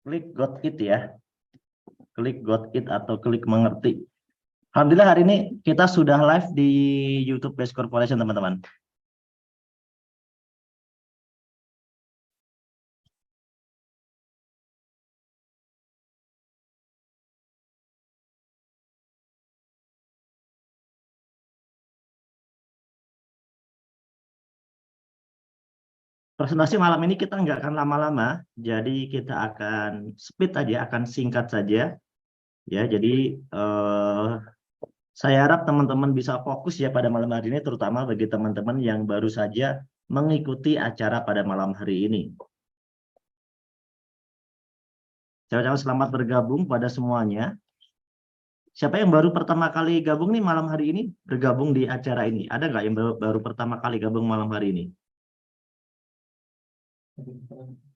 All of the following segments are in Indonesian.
Klik got it ya. Klik got it atau klik mengerti. Alhamdulillah hari ini kita sudah live di YouTube Base Corporation, teman-teman. Presentasi malam ini kita nggak akan lama-lama, jadi kita akan speed aja, akan singkat saja. Ya, jadi saya harap teman-teman bisa fokus ya pada malam hari ini, terutama bagi teman-teman yang baru saja mengikuti acara pada malam hari ini. Saya ucapkan selamat bergabung pada semuanya. Siapa yang baru pertama kali gabung nih malam hari ini, bergabung di acara ini? Ada nggak yang baru pertama kali gabung malam hari ini?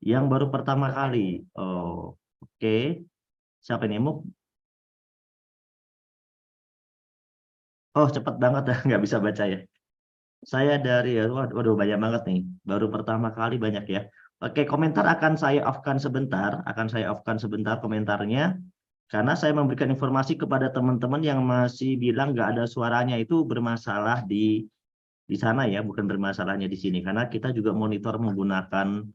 Yang baru pertama kali. Oh, oke. Siapa ini? Oh, cepat banget ya, nggak bisa baca ya. Saya dari, waduh banyak banget nih. Baru pertama kali banyak ya. Oke, komentar akan saya off-kan sebentar. Akan saya off-kan sebentar komentarnya. Karena saya memberikan informasi kepada teman-teman yang masih bilang nggak ada suaranya, itu bermasalah di sana ya, bukan bermasalahnya di sini. Karena kita juga monitor menggunakan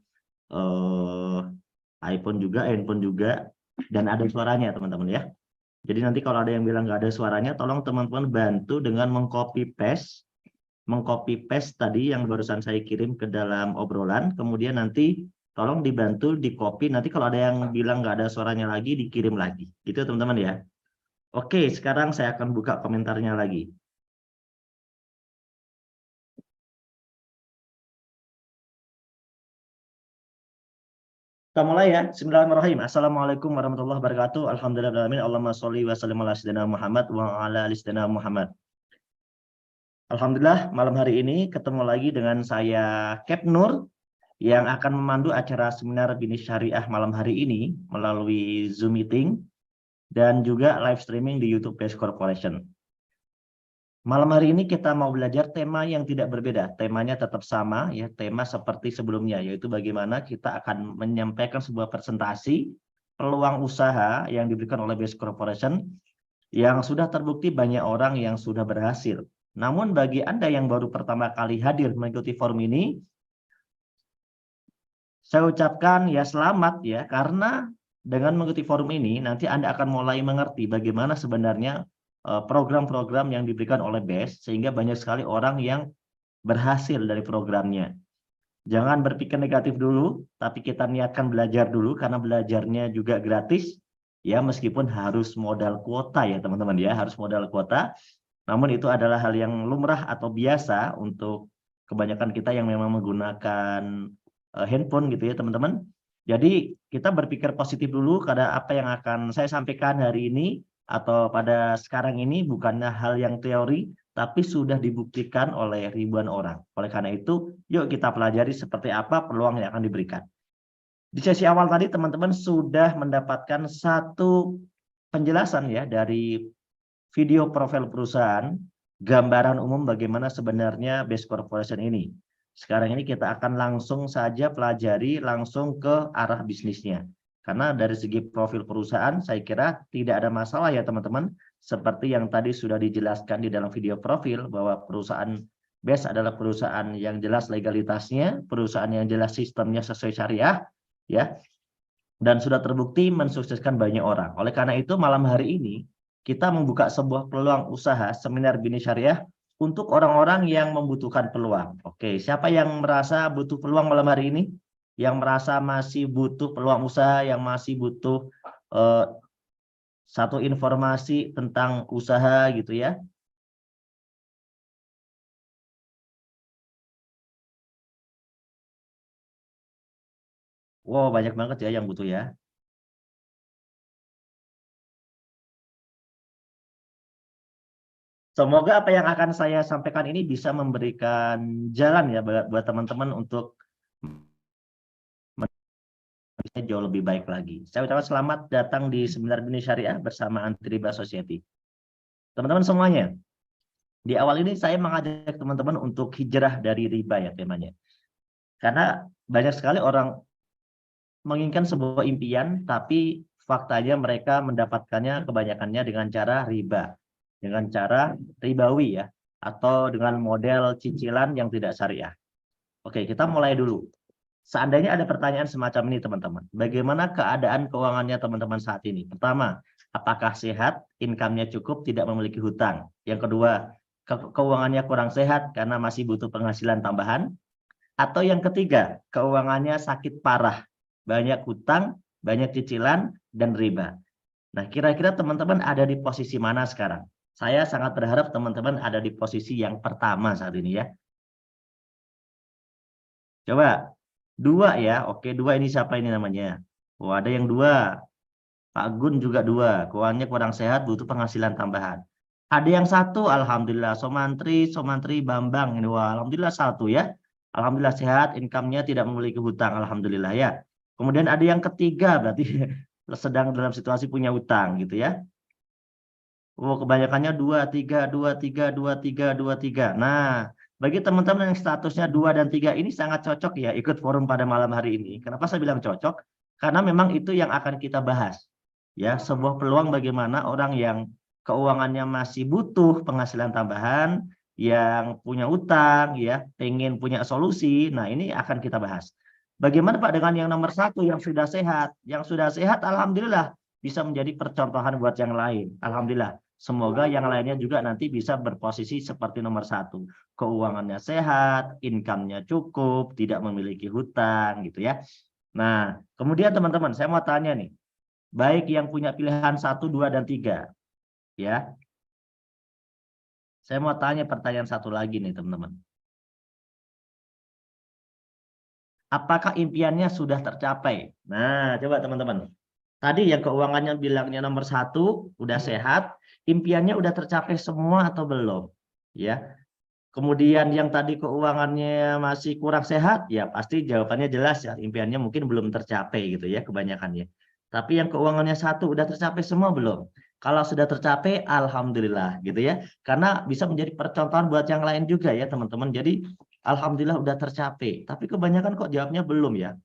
iPhone juga, handphone juga, dan ada suaranya teman-teman ya. Jadi nanti kalau ada yang bilang nggak ada suaranya, tolong teman-teman bantu dengan mengcopy paste tadi yang barusan saya kirim ke dalam obrolan, kemudian nanti tolong dibantu di copy, nanti kalau ada yang bilang nggak ada suaranya lagi, dikirim lagi. Gitu teman-teman ya. Oke, sekarang saya akan buka komentarnya lagi. Kita mulai ya. Bismillahirrahmanirrahim. Assalamualaikum warahmatullahi wabarakatuh. Alhamdulillahirrahmanirrahim. Allahumma sholli wa sallim ala sayyidina Muhammad wa ala ali sayyidina Muhammad. Alhamdulillah malam hari ini ketemu lagi dengan saya Kep Nur yang akan memandu acara seminar Bisnis Syariah malam hari ini melalui Zoom meeting dan juga live streaming di YouTube Base Corporation. Malam hari ini kita mau belajar tema yang tidak berbeda. Temanya tetap sama ya, tema seperti sebelumnya, yaitu bagaimana kita akan menyampaikan sebuah presentasi peluang usaha yang diberikan oleh Base Corporation yang sudah terbukti banyak orang yang sudah berhasil. Namun bagi Anda yang baru pertama kali hadir mengikuti forum ini, saya ucapkan ya selamat ya, karena dengan mengikuti forum ini nanti Anda akan mulai mengerti bagaimana sebenarnya program-program yang diberikan oleh BES, sehingga banyak sekali orang yang berhasil dari programnya. Jangan berpikir negatif dulu, tapi kita niatkan belajar dulu, karena belajarnya juga gratis, ya meskipun harus modal kuota ya teman-teman ya, harus modal kuota. Namun itu adalah hal yang lumrah atau biasa untuk kebanyakan kita yang memang menggunakan handphone gitu ya teman-teman. Jadi kita berpikir positif dulu pada apa yang akan saya sampaikan hari ini atau pada sekarang ini bukannya hal yang teori, tapi sudah dibuktikan oleh ribuan orang. Oleh karena itu, yuk kita pelajari seperti apa peluang yang akan diberikan. Di sesi awal tadi teman-teman sudah mendapatkan satu penjelasan ya dari video profil perusahaan, gambaran umum bagaimana sebenarnya Base Corporation ini. Sekarang ini kita akan langsung saja pelajari langsung ke arah bisnisnya. Karena dari segi profil perusahaan, saya kira tidak ada masalah ya teman-teman. Seperti yang tadi sudah dijelaskan di dalam video profil, bahwa perusahaan BES adalah perusahaan yang jelas legalitasnya, perusahaan yang jelas sistemnya sesuai syariah, ya, dan sudah terbukti mensukseskan banyak orang. Oleh karena itu, malam hari ini, kita membuka sebuah peluang usaha seminar Bisnis Syariah untuk orang-orang yang membutuhkan peluang. Oke, siapa yang merasa butuh peluang malam hari ini? Yang merasa masih butuh peluang usaha, yang masih butuh satu informasi tentang usaha gitu ya. Wow, banyak banget ya yang butuh ya. Semoga apa yang akan saya sampaikan ini bisa memberikan jalan ya buat teman-teman untuk bisa jauh lebih baik lagi. Saya ucapkan selamat datang di Seminar Bisnis Syariah bersama Antriba Society. Teman-teman semuanya, di awal ini saya mengajak teman-teman untuk hijrah dari riba ya temanya. Karena banyak sekali orang menginginkan sebuah impian, tapi faktanya mereka mendapatkannya kebanyakannya dengan cara riba, dengan cara ribawi ya, atau dengan model cicilan yang tidak syariah. Oke, kita mulai dulu. Seandainya ada pertanyaan semacam ini teman-teman, bagaimana keadaan keuangannya teman-teman saat ini? Pertama, apakah sehat, income-nya cukup, tidak memiliki hutang? Yang kedua, keuangannya kurang sehat karena masih butuh penghasilan tambahan? Atau yang ketiga, keuangannya sakit parah, banyak hutang, banyak cicilan, dan riba. Nah, kira-kira teman-teman ada di posisi mana sekarang? Saya sangat berharap teman-teman ada di posisi yang pertama saat ini ya. Coba, dua ya. Oke, dua ini siapa ini namanya? Oh, ada yang dua. Pak Gun juga dua. Keuangannya kurang sehat, butuh penghasilan tambahan. Ada yang satu, Alhamdulillah. Somantri Bambang. Ini, wah, Alhamdulillah satu ya. Alhamdulillah sehat, income-nya tidak memiliki hutang. Alhamdulillah ya. Kemudian ada yang ketiga, berarti sedang dalam situasi punya hutang gitu ya. Oh, kebanyakannya 2, 3, 2, 3, 2, 3, 2, 3. Nah, bagi teman-teman yang statusnya 2 dan 3 ini sangat cocok ya ikut forum pada malam hari ini. Kenapa saya bilang cocok? Karena memang itu yang akan kita bahas. Ya, sebuah peluang bagaimana orang yang keuangannya masih butuh penghasilan tambahan, yang punya utang, ya, pengen punya solusi. Nah, ini akan kita bahas. Bagaimana Pak dengan yang nomor satu yang sudah sehat? Yang sudah sehat, alhamdulillah bisa menjadi percontohan buat yang lain. Alhamdulillah. Semoga yang lainnya juga nanti bisa berposisi seperti nomor satu. Keuangannya sehat, income-nya cukup, tidak memiliki hutang gitu ya. Nah, kemudian teman-teman, saya mau tanya nih. Baik yang punya pilihan 1, 2, dan 3. Ya. Saya mau tanya pertanyaan satu lagi nih teman-teman. Apakah impiannya sudah tercapai? Nah, coba teman-teman. Tadi yang keuangannya bilangnya nomor satu, udah sehat, impiannya udah tercapai semua atau belum? Ya. Kemudian yang tadi keuangannya masih kurang sehat, ya pasti jawabannya jelas ya, impiannya mungkin belum tercapai gitu ya kebanyakannya. Tapi yang keuangannya satu udah tercapai semua belum? Kalau sudah tercapai, alhamdulillah gitu ya. Karena bisa menjadi percontohan buat yang lain juga ya teman-teman. Jadi alhamdulillah udah tercapai. Tapi kebanyakan kok jawabnya belum ya.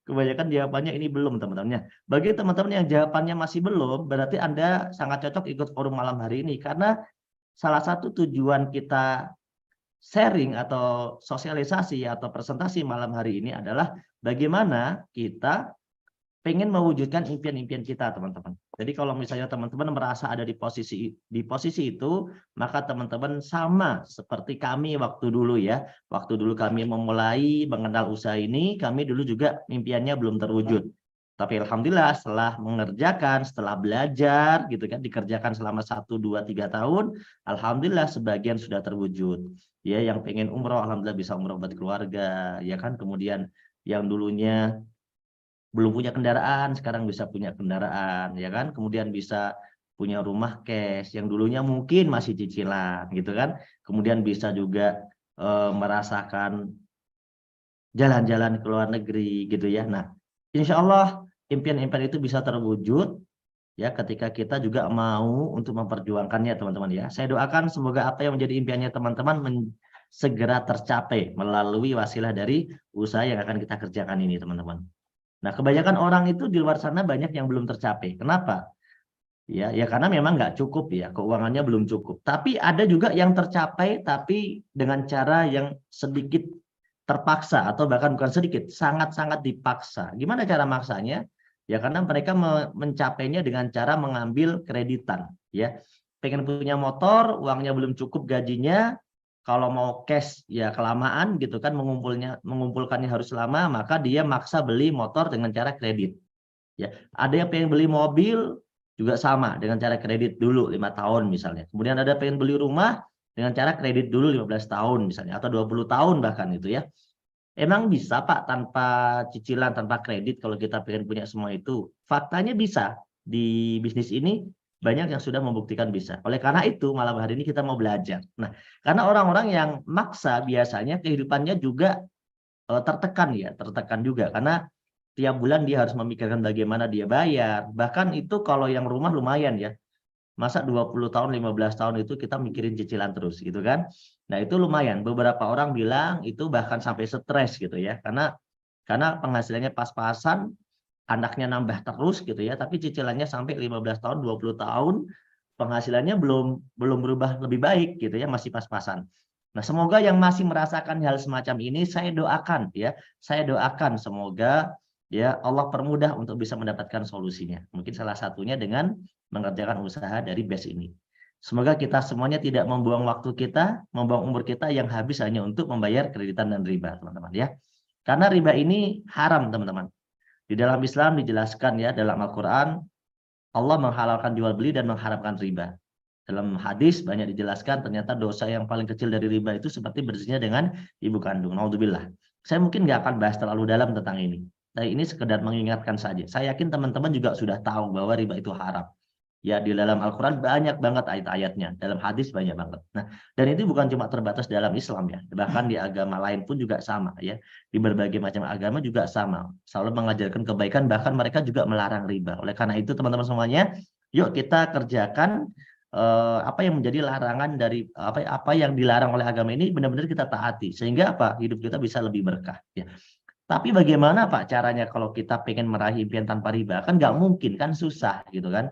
Kebanyakan jawabannya ini belum teman-temannya. Bagi teman-teman yang jawabannya masih belum, berarti Anda sangat cocok ikut forum malam hari ini. Karena salah satu tujuan kita sharing atau sosialisasi atau presentasi malam hari ini adalah bagaimana kita pengen mewujudkan impian-impian kita, teman-teman. Jadi kalau misalnya teman-teman merasa ada di posisi itu, maka teman-teman sama seperti kami waktu dulu ya. Waktu dulu kami memulai mengenal usaha ini, kami dulu juga impiannya belum terwujud. Tapi alhamdulillah setelah mengerjakan, setelah belajar gitu kan, dikerjakan selama 1, 2, 3 tahun, alhamdulillah sebagian sudah terwujud. Ya, yang pengen umroh alhamdulillah bisa umroh buat keluarga, ya kan. Kemudian yang dulunya belum punya kendaraan, sekarang bisa punya kendaraan, ya kan? Kemudian bisa punya rumah cash, yang dulunya mungkin masih cicilan, gitu kan? Kemudian bisa juga merasakan jalan-jalan ke luar negeri, gitu ya. Nah, insya Allah impian-impian itu bisa terwujud, ya, ketika kita juga mau untuk memperjuangkannya, teman-teman ya. Saya doakan semoga apa yang menjadi impiannya teman-teman segera tercapai melalui wasilah dari usaha yang akan kita kerjakan ini, teman-teman. Nah, kebanyakan orang itu di luar sana banyak yang belum tercapai. Kenapa? Ya, karena memang nggak cukup ya, keuangannya belum cukup. Tapi ada juga yang tercapai, tapi dengan cara yang sedikit terpaksa atau bahkan bukan sedikit, sangat-sangat dipaksa. Gimana cara maksanya? Ya karena mereka mencapainya dengan cara mengambil kreditan. Ya, pengen punya motor, uangnya belum cukup gajinya, kalau mau cash ya kelamaan gitu kan, mengumpulkannya harus lama, maka dia maksa beli motor dengan cara kredit. Ya, ada yang pengen beli mobil juga sama dengan cara kredit dulu 5 tahun misalnya. Kemudian ada pengen beli rumah dengan cara kredit dulu 15 tahun misalnya atau 20 tahun bahkan itu ya. Emang bisa Pak tanpa cicilan, tanpa kredit kalau kita pengen punya semua itu? Faktanya bisa. Di bisnis ini banyak yang sudah membuktikan bisa. Oleh karena itu malam hari ini kita mau belajar. Nah, karena orang-orang yang maksa biasanya kehidupannya juga tertekan ya, tertekan juga. Karena tiap bulan dia harus memikirkan bagaimana dia bayar. Bahkan itu kalau yang rumah lumayan ya. Masa 20 tahun, 15 tahun itu kita mikirin cicilan terus gitu kan. Nah itu lumayan. Beberapa orang bilang itu bahkan sampai stres gitu ya. Karena Karena penghasilannya pas-pasan, anaknya nambah terus gitu ya, tapi cicilannya sampai 15 tahun, 20 tahun, penghasilannya belum berubah lebih baik gitu ya, masih pas-pasan. Nah, semoga yang masih merasakan hal semacam ini saya doakan ya. Saya doakan semoga ya Allah permudah untuk bisa mendapatkan solusinya. Mungkin salah satunya dengan mengerjakan usaha dari BES ini. Semoga kita semuanya tidak membuang waktu kita, membuang umur kita yang habis hanya untuk membayar kreditan dan riba, teman-teman ya. Karena riba ini haram, teman-teman. Di dalam Islam dijelaskan ya, dalam Al-Quran Allah menghalalkan jual beli dan mengharamkan riba. Dalam hadis banyak dijelaskan ternyata dosa yang paling kecil dari riba itu seperti berzina dengan ibu kandung. Naudzubillah. Saya mungkin nggak akan bahas terlalu dalam tentang ini. Tapi ini sekedar mengingatkan saja. Saya yakin teman-teman juga sudah tahu bahwa riba itu haram. Ya, di dalam Al-Quran banyak banget ayat-ayatnya. Dalam hadis banyak banget. Nah, dan itu bukan cuma terbatas dalam Islam ya. Bahkan di agama lain pun juga sama ya. Di berbagai macam agama juga sama. Selalu mengajarkan kebaikan, bahkan mereka juga melarang riba. Oleh karena itu teman-teman semuanya, yuk kita kerjakan apa yang menjadi larangan dari apa yang dilarang oleh agama ini benar-benar kita taati. Sehingga apa? Hidup kita bisa lebih berkah ya. Tapi bagaimana Pak caranya kalau kita pengen meraih impian tanpa riba? Kan nggak mungkin, kan susah gitu kan.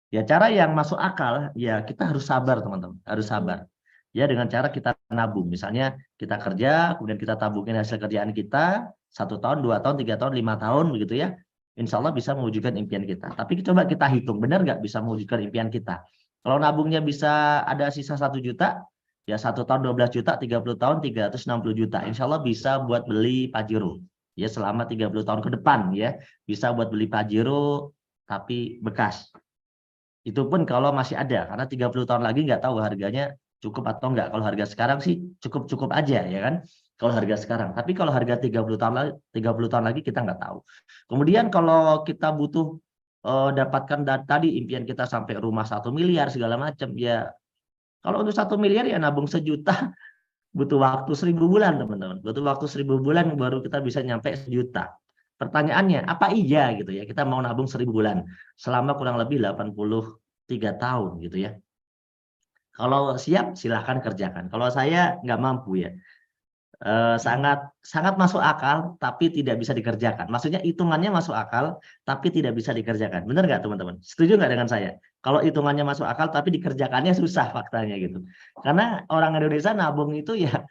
Ya, cara yang masuk akal, ya kita harus sabar, teman-teman. Harus sabar. Ya, dengan cara kita nabung. Misalnya, kita kerja, kemudian kita tabungin hasil kerjaan kita, 1 tahun, 2 tahun, 3 tahun, 5 tahun, begitu ya. Insya Allah bisa mewujudkan impian kita. Tapi coba kita hitung, benar nggak bisa mewujudkan impian kita? Kalau nabungnya bisa ada sisa 1 juta, ya 1 tahun 12 juta, 30 tahun 360 juta. Insya Allah bisa buat beli Pajero. Ya, selama 30 tahun ke depan, ya. Bisa buat beli Pajero, tapi bekas. Itu pun kalau masih ada, karena 30 tahun lagi nggak tahu harganya cukup atau enggak. Kalau harga sekarang sih cukup-cukup aja ya kan. Kalau harga sekarang. Tapi kalau harga 30 tahun lagi kita nggak tahu. Kemudian kalau kita butuh dapatkan tadi impian kita sampai rumah 1 miliar segala macam ya. Kalau untuk 1 miliar ya nabung 1 juta butuh waktu 1000 bulan, teman-teman. Butuh waktu 1000 bulan baru kita bisa nyampe 1 juta. Pertanyaannya, apa iya gitu ya kita mau nabung 1000 bulan selama kurang lebih 83 tahun gitu ya. Kalau siap silahkan kerjakan. Kalau saya nggak mampu ya. Sangat sangat masuk akal tapi tidak bisa dikerjakan. Maksudnya hitungannya masuk akal tapi tidak bisa dikerjakan. Benar nggak teman-teman? Setuju nggak dengan saya? Kalau hitungannya masuk akal tapi dikerjakannya susah faktanya gitu. Karena orang Indonesia nabung itu ya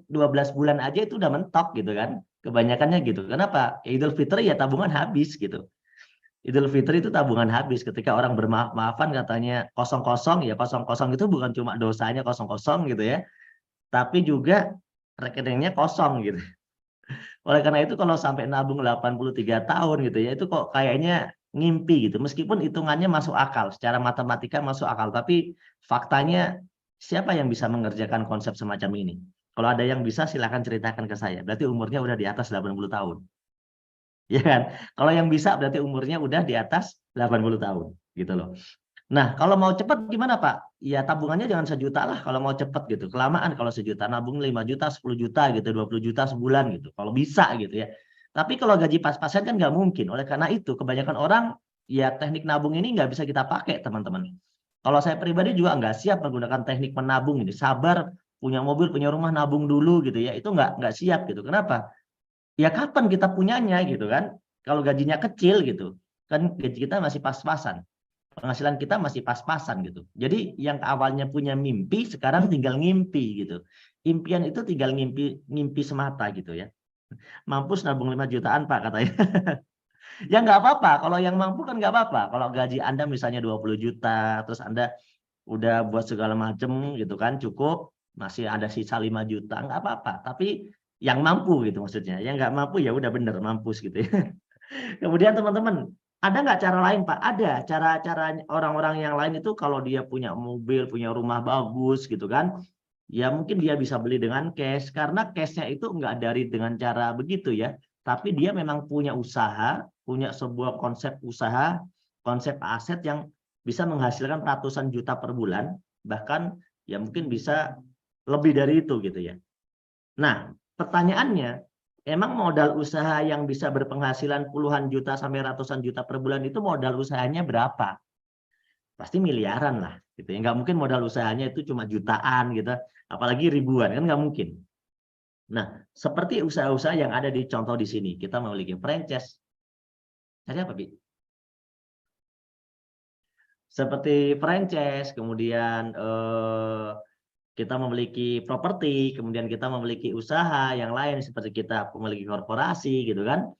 12 bulan aja itu udah mentok gitu kan. Kebanyakannya gitu. Kenapa? Idul Fitri ya tabungan habis gitu. Idul Fitri itu tabungan habis ketika orang bermaaf-maafan katanya kosong-kosong ya kosong-kosong itu bukan cuma dosanya kosong-kosong gitu ya. Tapi juga rekeningnya kosong gitu. Oleh karena itu kalau sampai nabung 83 tahun gitu ya, itu kok kayaknya ngimpi gitu. Meskipun hitungannya masuk akal, secara matematika masuk akal, tapi faktanya siapa yang bisa mengerjakan konsep semacam ini? Kalau ada yang bisa silahkan ceritakan ke saya. Berarti umurnya udah di atas 80 tahun. Ya kan? Kalau yang bisa berarti umurnya udah di atas 80 tahun gitu loh. Nah, kalau mau cepat gimana Pak? Ya tabungannya jangan 1 juta lah kalau mau cepat gitu. Kelamaan kalau 1 juta, nabung 5 juta, 10 juta gitu, 20 juta sebulan gitu. Kalau bisa gitu ya. Tapi kalau gaji pas-pasan kan nggak mungkin. Oleh karena itu, kebanyakan orang ya teknik nabung ini nggak bisa kita pakai teman-teman. Kalau saya pribadi juga nggak siap menggunakan teknik menabung ini. Sabar, punya mobil, punya rumah, nabung dulu gitu ya. Itu nggak siap gitu. Kenapa? Ya kapan kita punyanya gitu kan? Kalau gajinya kecil gitu, kan gaji kita masih pas-pasan. Penghasilan kita masih pas-pasan gitu. Jadi yang awalnya punya mimpi sekarang tinggal ngimpi gitu. Impian itu tinggal ngimpi semata gitu ya. Mampus nabung 5 jutaan Pak katanya. Ya nggak apa-apa. Kalau yang mampu kan nggak apa-apa. Kalau gaji Anda misalnya 20 juta, terus Anda udah buat segala macam gitu kan, cukup, masih ada sisa 5 juta, nggak apa-apa. Tapi yang mampu gitu maksudnya. Yang nggak mampu ya udah bener mampus gitu ya. Kemudian teman-teman, ada nggak cara lain Pak? Ada cara-cara orang-orang yang lain itu kalau dia punya mobil, punya rumah bagus gitu kan, ya mungkin dia bisa beli dengan cash karena cashnya itu nggak dari dengan cara begitu ya, tapi dia memang punya usaha, punya sebuah konsep usaha, konsep aset yang bisa menghasilkan ratusan juta per bulan, bahkan ya mungkin bisa lebih dari itu gitu ya. Nah, pertanyaannya, emang modal usaha yang bisa berpenghasilan puluhan juta sampai ratusan juta per bulan itu modal usahanya berapa? Pasti miliaran lah, gitu ya. Nggak mungkin modal usahanya itu cuma jutaan gitu, apalagi ribuan kan nggak mungkin. Nah, seperti usaha-usaha yang ada di contoh di sini, kita memiliki franchise. Cari apa, Bi? Seperti franchise, kemudian kita memiliki properti, kemudian kita memiliki usaha yang lain seperti kita memiliki korporasi gitu kan.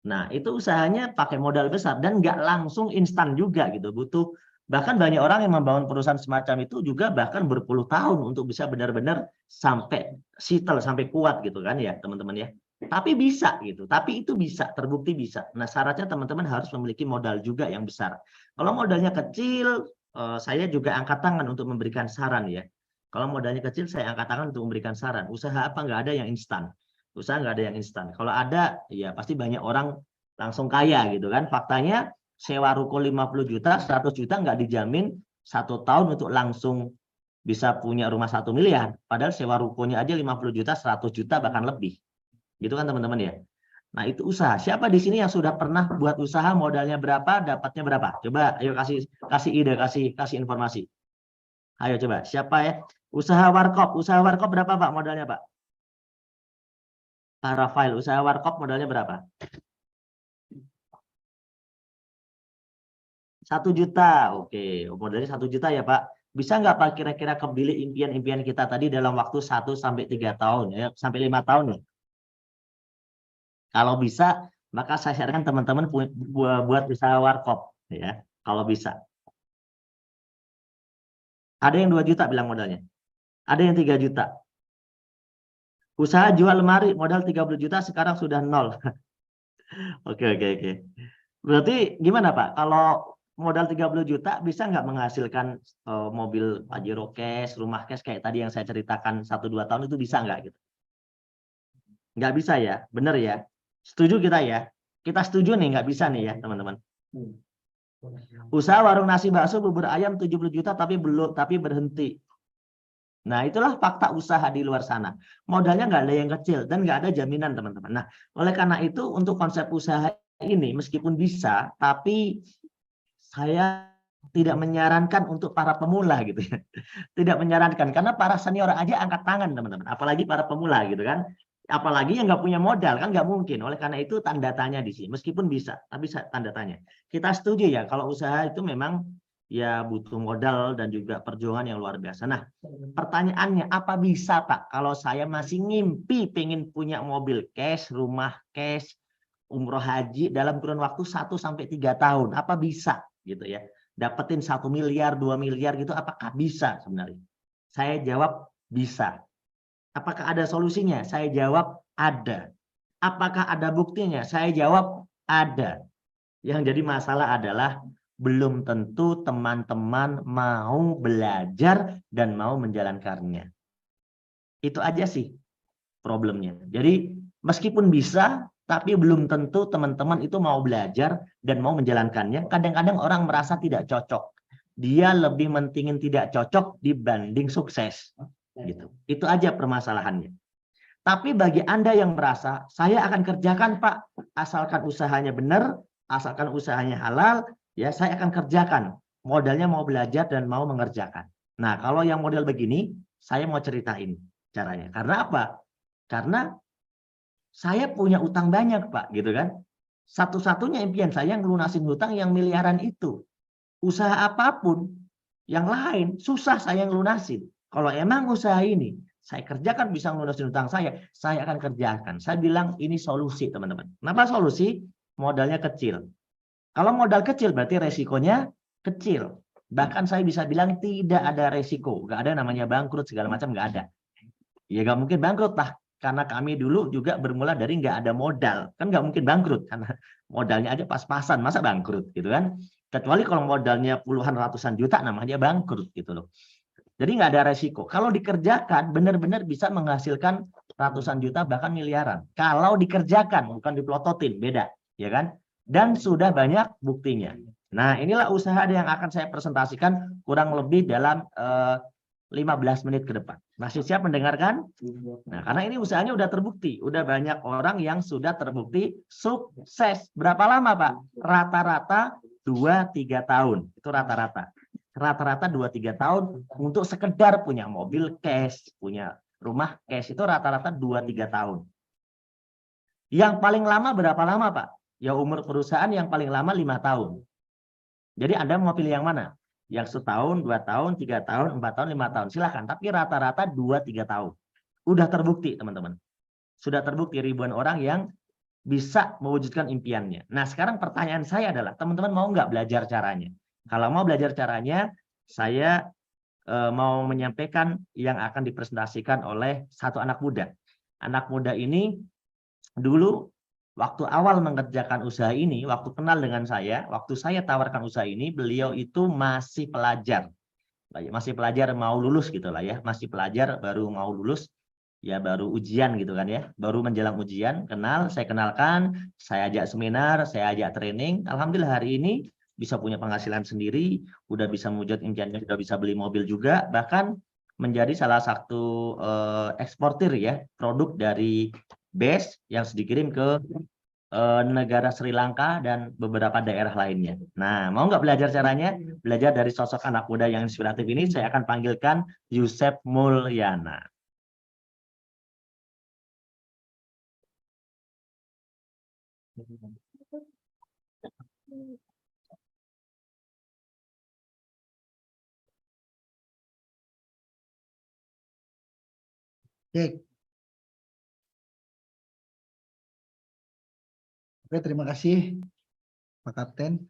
Nah, itu usahanya pakai modal besar dan nggak langsung instan juga gitu. Butuh, bahkan banyak orang yang membangun perusahaan semacam itu juga bahkan berpuluh tahun untuk bisa benar-benar sampai settle, sampai kuat gitu kan ya teman-teman ya. Tapi bisa gitu, tapi itu bisa, terbukti bisa. Nah, syaratnya teman-teman harus memiliki modal juga yang besar. Kalau modalnya kecil, saya juga angkat tangan untuk memberikan saran ya. Kalau modalnya kecil, saya angkat tangan untuk memberikan saran. Usaha apa nggak ada yang instan. Usaha nggak ada yang instan. Kalau ada, ya pasti banyak orang langsung kaya gitu kan. Faktanya sewa ruko 50 juta, 100 juta nggak dijamin 1 tahun untuk langsung bisa punya rumah 1 miliar. Padahal sewa rukonya aja 50 juta, 100 juta bahkan lebih. Gitu kan teman-teman ya. Nah itu usaha. Siapa di sini yang sudah pernah buat usaha, modalnya berapa, dapatnya berapa? Coba ayo kasih ide, kasih informasi. Ayo coba, siapa ya? Usaha warkop berapa Pak modalnya Pak? Pak Rafael, usaha warkop modalnya berapa? 1 juta, oke. Modalnya 1 juta ya Pak. Bisa nggak Pak kira-kira kebeli impian-impian kita tadi dalam waktu 1 sampai 3 tahun ya, sampai 5 tahun ya? Kalau bisa, maka saya sarankan teman-teman buat usaha warkop ya. Kalau bisa. Ada yang 2 juta bilang modalnya. Ada yang 3 juta. Usaha jual lemari modal 30 juta sekarang sudah 0. Oke, oke, oke. Berarti gimana Pak? Kalau modal 30 juta bisa nggak menghasilkan mobil Pajero cash, rumah cash kayak tadi yang saya ceritakan 1-2 tahun itu bisa nggak gitu? Nggak bisa ya, bener ya. Setuju kita ya. Kita setuju nih nggak bisa nih ya teman-teman. Usaha warung nasi bakso bubur ayam 70 juta tapi berhenti. Nah, itulah fakta usaha di luar sana. Modalnya nggak ada yang kecil dan nggak ada jaminan, teman-teman. Nah, oleh karena itu untuk konsep usaha ini meskipun bisa, tapi saya tidak menyarankan untuk para pemula gitu ya. Tidak menyarankan karena para senior aja angkat tangan, teman-teman. Apalagi para pemula gitu kan. Apalagi yang nggak punya modal kan nggak mungkin. Oleh karena itu tanda tanya di sini. Meskipun bisa, tapi tanda tanya. Kita setuju ya kalau usaha itu memang ya butuh modal dan juga perjuangan yang luar biasa. Nah, pertanyaannya apa bisa Pak kalau saya masih ngimpi pengen punya mobil cash, rumah cash, umroh haji dalam kurun waktu 1 sampai 3 tahun, apa bisa gitu ya? Dapetin 1 miliar, 2 miliar gitu, apakah bisa sebenarnya? Saya jawab bisa. Apakah ada solusinya? Saya jawab ada. Apakah ada buktinya? Saya jawab ada. Yang jadi masalah adalah belum tentu teman-teman mau belajar dan mau menjalankannya. Itu aja sih problemnya. Jadi meskipun bisa, tapi belum tentu teman-teman itu mau belajar dan mau menjalankannya. Kadang-kadang orang merasa tidak cocok. Dia lebih mentingin tidak cocok dibanding sukses. Gitu. Itu aja permasalahannya. Tapi bagi Anda yang merasa, saya akan kerjakan Pak, asalkan usahanya benar, asalkan usahanya halal, ya saya akan kerjakan. Modalnya mau belajar dan mau mengerjakan. Nah, kalau yang model begini, saya mau ceritain caranya. Karena apa? Karena saya punya utang banyak, Pak, gitu kan. Satu-satunya impian saya ngelunasin hutang yang miliaran itu. Usaha apapun yang lain susah saya ngelunasin. Kalau emang usaha ini saya kerjakan bisa ngelunasin hutang saya akan kerjakan. Saya bilang ini solusi, teman-teman. Kenapa solusi? Modalnya kecil. Kalau modal kecil berarti resikonya kecil. Bahkan saya bisa bilang tidak ada resiko. Nggak ada namanya bangkrut, segala macam nggak ada. Ya nggak mungkin bangkrut lah. Karena kami dulu juga bermula dari nggak ada modal. Kan nggak mungkin bangkrut. Karena modalnya aja pas-pasan. Masa bangkrut gitu kan. Kecuali kalau modalnya puluhan ratusan juta namanya bangkrut gitu loh. Jadi nggak ada resiko. Kalau dikerjakan benar-benar bisa menghasilkan ratusan juta bahkan miliaran. Kalau dikerjakan bukan diplototin, beda, ya kan? Dan sudah banyak buktinya. Nah, inilah usaha yang akan saya presentasikan kurang lebih dalam 15 menit ke depan. Masih siap mendengarkan? Nah, karena ini usahanya udah terbukti. Udah banyak orang yang sudah terbukti sukses. Berapa lama, Pak? Rata-rata 2-3 tahun. Itu rata-rata. Rata-rata 2-3 tahun untuk sekedar punya mobil cash, punya rumah cash itu rata-rata 2-3 tahun. Yang paling lama berapa lama, Pak? Ya umur perusahaan yang paling lama 5 tahun. Jadi Anda mau pilih yang mana? Yang 1 tahun, 2 tahun, 3 tahun, 4 tahun, 5 tahun. Silahkan. Tapi rata-rata 2-3 tahun. Udah terbukti, teman-teman. Sudah terbukti ribuan orang yang bisa mewujudkan impiannya. Nah, sekarang pertanyaan saya adalah, teman-teman mau nggak belajar caranya? Kalau mau belajar caranya, saya mau menyampaikan yang akan dipresentasikan oleh satu anak muda. Anak muda ini dulu waktu awal mengerjakan usaha ini, waktu kenal dengan saya, waktu saya tawarkan usaha ini, beliau itu masih pelajar. Masih pelajar mau lulus gitu lah ya, masih pelajar baru mau lulus, ya baru ujian gitu kan ya, baru menjelang ujian, saya kenalkan, saya ajak seminar, saya ajak training, alhamdulillah hari ini bisa punya penghasilan sendiri, udah bisa mewujud impiannya, sudah bisa beli mobil juga, bahkan menjadi salah satu eksportir ya, produk dari BES yang dikirim ke negara Sri Lanka dan beberapa daerah lainnya. Nah, mau nggak belajar caranya? Belajar dari sosok anak muda yang inspiratif ini, saya akan panggilkan Yusef Mulyana. Oke, terima kasih Pak Kapten.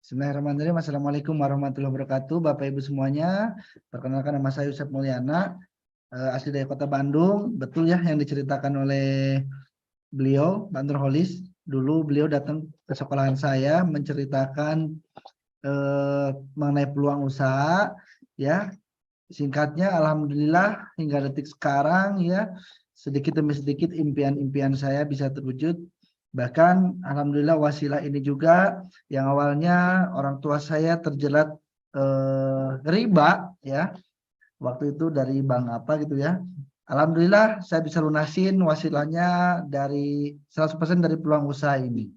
Bismillahirrahmanirrahim. Assalamualaikum warahmatullahi wabarakatuh. Bapak Ibu semuanya, perkenalkan nama saya Yusef Mulyana, asli dari Kota Bandung. Betul ya yang diceritakan oleh beliau, Pak Nurholis. Dulu beliau datang ke sekolahan saya menceritakan mengenai peluang usaha, ya. Singkatnya, alhamdulillah hingga detik sekarang ya, sedikit demi sedikit impian-impian saya bisa terwujud. Bahkan alhamdulillah wasilah ini juga yang awalnya orang tua saya terjerat riba ya, waktu itu dari bank apa gitu ya. Alhamdulillah saya bisa lunasin wasilahnya dari 100% dari peluang usaha ini.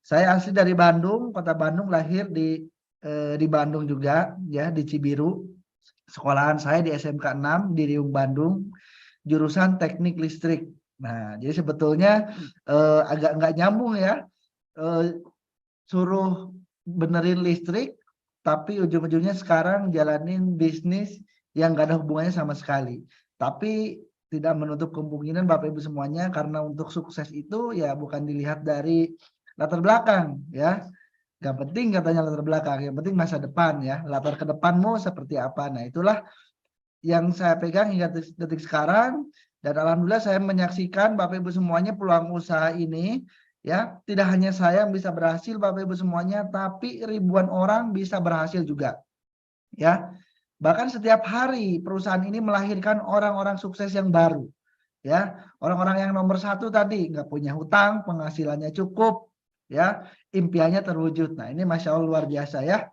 Saya asli dari Bandung, Kota Bandung, lahir di Bandung juga ya, di Cibiru. Sekolahan saya di SMK 6 di Riung Bandung, jurusan teknik listrik. Nah, jadi sebetulnya agak nggak nyambung ya, suruh benerin listrik, tapi ujung-ujungnya sekarang jalanin bisnis yang nggak ada hubungannya sama sekali. Tapi tidak menutup kemungkinan Bapak Ibu semuanya, karena untuk sukses itu ya bukan dilihat dari latar belakang ya. Gak penting katanya latar belakang, yang penting masa depan ya, latar ke depanmu seperti apa. Nah, itulah yang saya pegang hingga detik sekarang, dan alhamdulillah saya menyaksikan Bapak Ibu semuanya peluang usaha ini ya, tidak hanya saya yang bisa berhasil Bapak Ibu semuanya, tapi ribuan orang bisa berhasil juga ya. Bahkan setiap hari perusahaan ini melahirkan orang-orang sukses yang baru ya, orang-orang yang nomor satu tadi nggak punya hutang, penghasilannya cukup ya, impiannya terwujud. Nah, ini Masya Allah luar biasa ya.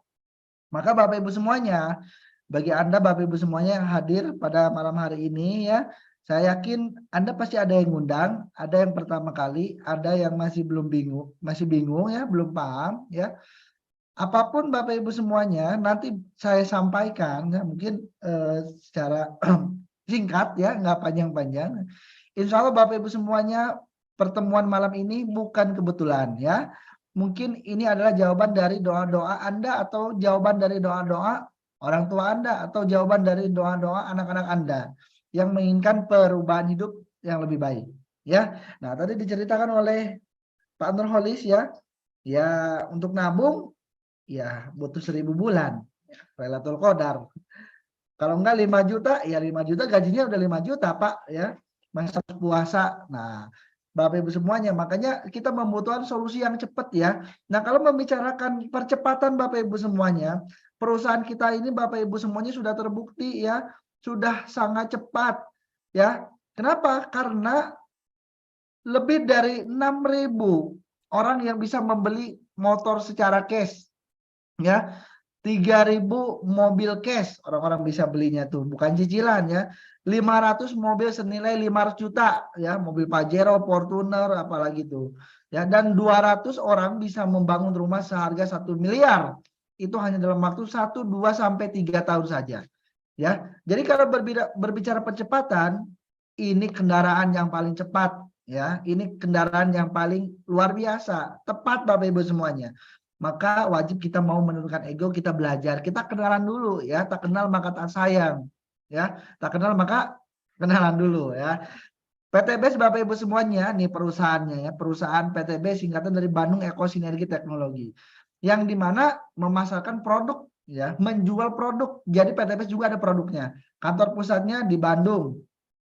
Maka Bapak Ibu semuanya, bagi Anda Bapak Ibu semuanya yang hadir pada malam hari ini ya, saya yakin Anda pasti ada yang ngundang, ada yang pertama kali, ada yang masih bingung ya, belum paham ya. Apapun Bapak Ibu semuanya, nanti saya sampaikan ya, mungkin secara singkat ya, nggak panjang-panjang. Insya Allah Bapak Ibu semuanya, pertemuan malam ini bukan kebetulan ya. Mungkin ini adalah jawaban dari doa-doa Anda, atau jawaban dari doa-doa orang tua Anda, atau jawaban dari doa-doa anak-anak Anda yang menginginkan perubahan hidup yang lebih baik ya. Nah, tadi diceritakan oleh Pak Nurholis ya, ya untuk nabung ya butuh 1000 bulan ya, Lailatul Qadar. Kalau enggak 5 juta, ya 5 juta gajinya udah 5 juta Pak ya, masa puasa. Nah, Bapak Ibu semuanya, makanya kita membutuhkan solusi yang cepat ya. Nah, kalau membicarakan percepatan Bapak Ibu semuanya, perusahaan kita ini Bapak Ibu semuanya sudah terbukti ya, sudah sangat cepat ya. Kenapa? Karena lebih dari 6.000 orang yang bisa membeli motor secara cash ya. 3.000 mobil cash orang-orang bisa belinya tuh, bukan cicilan ya. 500 mobil senilai 500 juta ya, mobil Pajero, Fortuner, apalagi tuh ya. Dan 200 orang bisa membangun rumah seharga 1 miliar. Itu hanya dalam waktu 1, 2 sampai 3 tahun saja. Ya, jadi kalau berbicara percepatan, ini kendaraan yang paling cepat, ya. Ini kendaraan yang paling luar biasa, tepat Bapak Ibu semuanya. Maka wajib kita mau menurunkan ego, kita belajar, kita kenalan dulu, ya. Tak kenal maka tak sayang, ya. Tak kenal maka kenalan dulu, ya. PTBS Bapak Ibu semuanya, nih perusahaannya, ya. Perusahaan PTBS singkatan dari Bandung Eko Sinergi Teknologi, yang dimana memasarkan produk, ya, menjual produk. Jadi PTBS juga ada produknya. Kantor pusatnya di Bandung,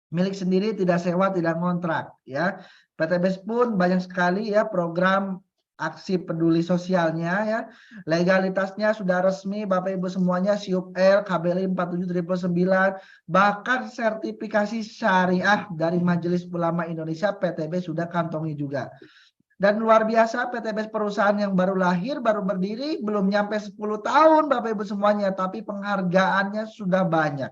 milik sendiri, tidak sewa, tidak kontrak, ya. PTBS pun banyak sekali ya program aksi peduli sosialnya, ya. Legalitasnya sudah resmi Bapak Ibu semuanya, SIUP-L, KBLI 47999, bahkan sertifikasi syariah dari Majelis Ulama Indonesia PTBS sudah kantongi juga. Dan luar biasa, PTBS perusahaan yang baru lahir, baru berdiri, belum nyampe 10 tahun Bapak Ibu semuanya, tapi penghargaannya sudah banyak,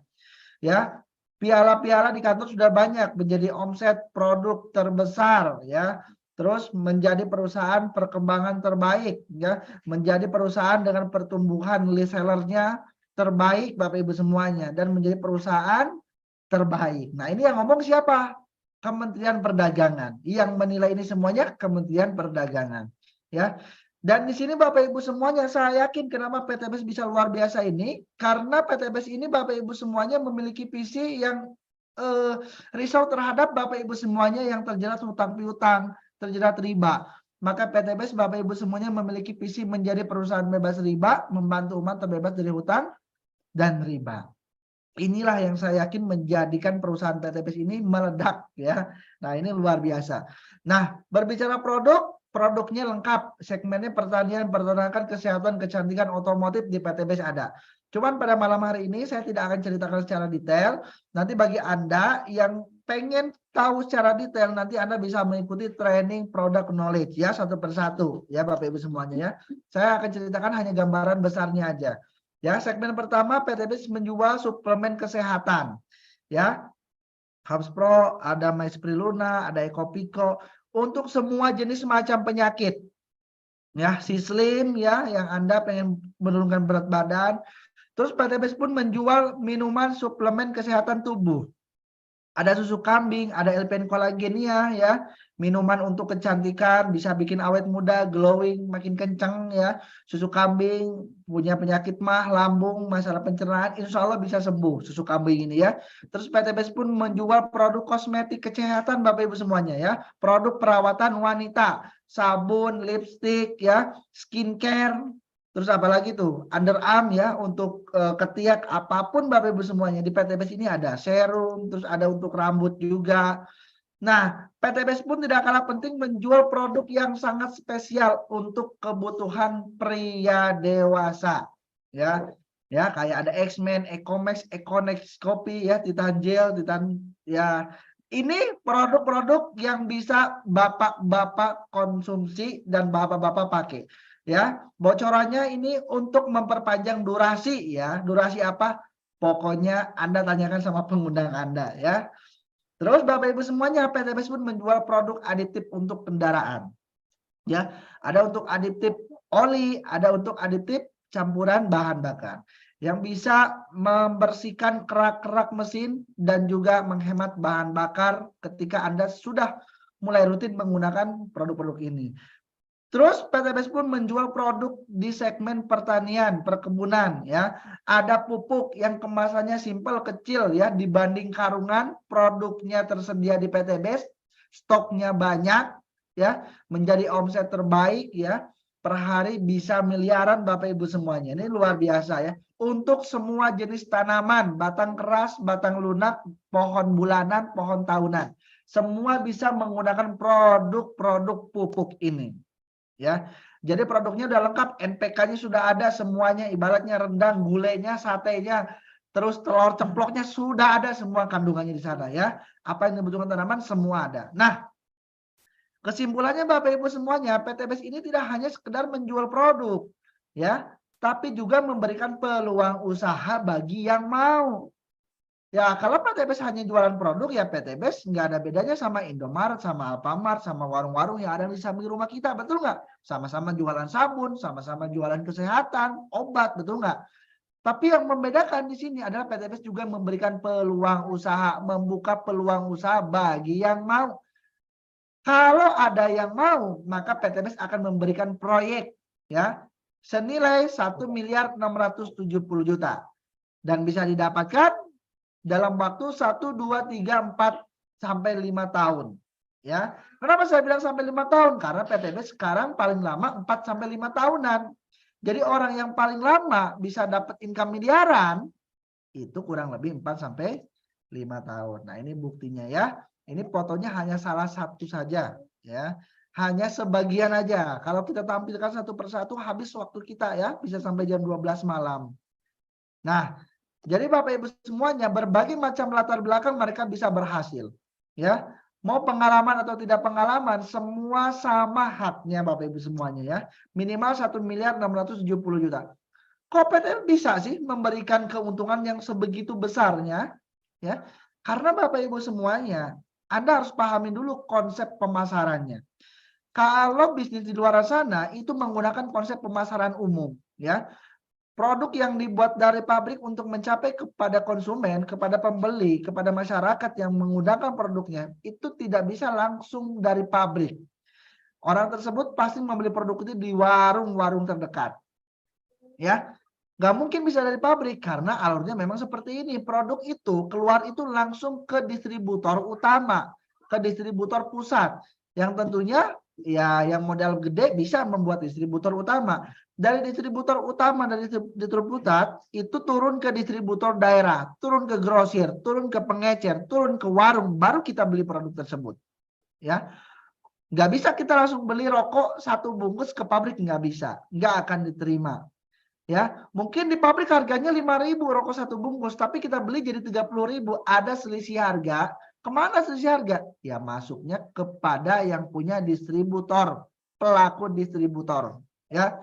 ya. Piala-piala di kantor sudah banyak, menjadi omset produk terbesar, ya. Terus menjadi perusahaan perkembangan terbaik, ya. Menjadi perusahaan dengan pertumbuhan resellernya terbaik Bapak Ibu semuanya, dan menjadi perusahaan terbaik. Nah, ini yang ngomong siapa? Kementerian Perdagangan. Yang menilai ini semuanya Kementerian Perdagangan, ya. Dan di sini Bapak Ibu semuanya, saya yakin kenapa PTBS bisa luar biasa ini, karena PTBS ini Bapak Ibu semuanya memiliki visi yang risau terhadap Bapak Ibu semuanya yang terjerat hutang piutang, terjerat riba. Maka PTBS Bapak Ibu semuanya memiliki visi menjadi perusahaan bebas riba, membantu umat terbebas dari hutang dan riba. Inilah yang saya yakin menjadikan perusahaan PTBS ini meledak, ya. Nah, ini luar biasa. Nah, berbicara produk, produknya lengkap. Segmennya pertanian, peternakan, kesehatan, kecantikan, otomotif di PTBS ada. Cuman pada malam hari ini saya tidak akan ceritakan secara detail. Nanti bagi Anda yang pengen tahu secara detail, nanti Anda bisa mengikuti training product knowledge, ya, satu persatu, ya Bapak Ibu semuanya, ya. Saya akan ceritakan hanya gambaran besarnya aja. Ya, segmen pertama PTBS menjual suplemen kesehatan, ya. Hubs Pro, ada MySpirulina, ada Ecopiko untuk semua jenis macam penyakit. Ya, si Slim, ya, yang Anda pengen menurunkan berat badan. Terus PTBS pun menjual minuman suplemen kesehatan tubuh. Ada susu kambing, ada LPN kolagenia, ya. Minuman untuk kecantikan, bisa bikin awet muda, glowing, makin kencang, ya. Susu kambing, punya penyakit mah, lambung, masalah pencernaan, insya Allah bisa sembuh susu kambing ini, ya. Terus PTBS pun menjual produk kosmetik kesehatan Bapak Ibu semuanya, ya. Produk perawatan wanita, sabun, lipstick, ya, skincare. Terus apalagi tuh, underarm, ya, untuk ketiak, apapun Bapak Ibu semuanya di PTBS ini ada serum, terus ada untuk rambut juga. Nah, PTBS pun tidak kalah penting menjual produk yang sangat spesial untuk kebutuhan pria dewasa, ya. Ya, kayak ada X-Men, Ecomax, Econex kopi, ya, Titan Gel, Titan, ya. Ini produk-produk yang bisa bapak-bapak konsumsi dan bapak-bapak pakai. Ya, bocorannya ini untuk memperpanjang durasi, ya. Durasi apa? Pokoknya Anda tanyakan sama pengundang Anda, ya. Terus Bapak Ibu semuanya, PTBS pun menjual produk aditif untuk kendaraan. Ya, ada untuk aditif oli, ada untuk aditif campuran bahan bakar yang bisa membersihkan kerak-kerak mesin dan juga menghemat bahan bakar ketika Anda sudah mulai rutin menggunakan produk-produk ini. Terus PTBS pun menjual produk di segmen pertanian, perkebunan, ya. Ada pupuk yang kemasannya simpel, kecil, ya, dibanding karungan, produknya tersedia di PTBS, stoknya banyak, ya, menjadi omset terbaik, ya. Per hari bisa miliaran Bapak Ibu semuanya. Ini luar biasa, ya. Untuk semua jenis tanaman, batang keras, batang lunak, pohon bulanan, pohon tahunan. Semua bisa menggunakan produk-produk pupuk ini. Ya, jadi produknya udah lengkap, NPK-nya sudah ada semuanya, ibaratnya rendang, gulainya, satenya, terus telur ceploknya sudah ada semua kandungannya di sana, ya. Apa yang dibutuhkan tanaman semua ada. Nah, kesimpulannya Bapak Ibu semuanya, PTBS ini tidak hanya sekedar menjual produk, ya, tapi juga memberikan peluang usaha bagi yang mau. Ya, kalau PTBS hanya jualan produk, ya PTBS nggak ada bedanya sama Indomaret, sama Alfamart, sama warung-warung yang ada di samping rumah kita, betul nggak? Sama-sama jualan sabun, sama-sama jualan kesehatan, obat, betul nggak? Tapi yang membedakan di sini adalah PTBS juga memberikan peluang usaha, membuka peluang usaha bagi yang mau. Kalau ada yang mau, maka PTBS akan memberikan proyek ya senilai 1.670.000.000 dan bisa didapatkan dalam waktu 1, 2, 3, 4 sampai 5 tahun. Ya. Kenapa saya bilang sampai 5 tahun? Karena PTBS sekarang paling lama 4 sampai 5 tahunan. Jadi orang yang paling lama bisa dapat income miliaran itu kurang lebih 4 sampai 5 tahun. Nah, ini buktinya ya. Ini fotonya hanya salah satu saja ya. Hanya sebagian aja. Kalau kita tampilkan satu persatu habis waktu kita ya, bisa sampai jam 12 malam. Nah, jadi Bapak Ibu semuanya berbagai macam latar belakang mereka bisa berhasil. Ya. Mau pengalaman atau tidak pengalaman, semua sama haknya Bapak Ibu semuanya ya. Minimal 1.670.000.000. Kok PTBS bisa sih memberikan keuntungan yang sebegitu besarnya? Ya, karena Bapak Ibu semuanya, Anda harus pahami dulu konsep pemasarannya. Kalau bisnis di luar sana itu menggunakan konsep pemasaran umum, ya. Produk yang dibuat dari pabrik untuk mencapai kepada konsumen, kepada pembeli, kepada masyarakat yang menggunakan produknya, itu tidak bisa langsung dari pabrik. Orang tersebut pasti membeli produk itu di warung-warung terdekat. Ya, nggak mungkin bisa dari pabrik karena alurnya memang seperti ini. Produk itu keluar itu langsung ke distributor utama, ke distributor pusat. Yang tentunya ya yang modal gede bisa membuat distributor utama. Dari distributor utama dari distributor pusat itu turun ke distributor daerah, turun ke grosir, turun ke pengecer, turun ke warung, baru kita beli produk tersebut. Ya, nggak bisa kita langsung beli rokok 1 bungkus ke pabrik, nggak bisa, nggak akan diterima. Ya, mungkin di pabrik harganya 5.000 rokok 1 bungkus, tapi kita beli jadi 30.000, ada selisih harga. Kemana selisih harga? Ya masuknya kepada yang punya distributor, pelaku distributor. Ya,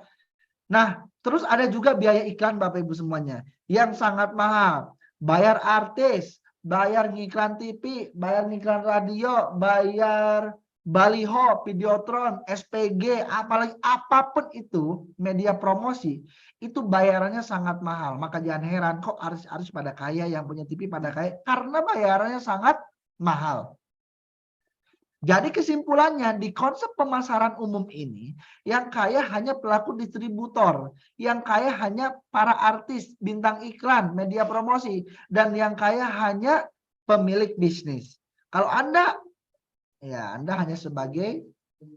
nah terus ada juga biaya iklan Bapak Ibu semuanya yang sangat mahal. Bayar artis, bayar ngiklan TV, bayar ngiklan radio, bayar baliho, videotron, SPG, apalagi apapun itu media promosi, itu bayarannya sangat mahal. Maka jangan heran kok artis-artis pada kaya, yang punya TV pada kaya, karena bayarannya sangat mahal. Jadi kesimpulannya di konsep pemasaran umum ini, yang kaya hanya pelaku distributor, yang kaya hanya para artis, bintang iklan, media promosi, dan yang kaya hanya pemilik bisnis. Kalau Anda, ya Anda hanya sebagai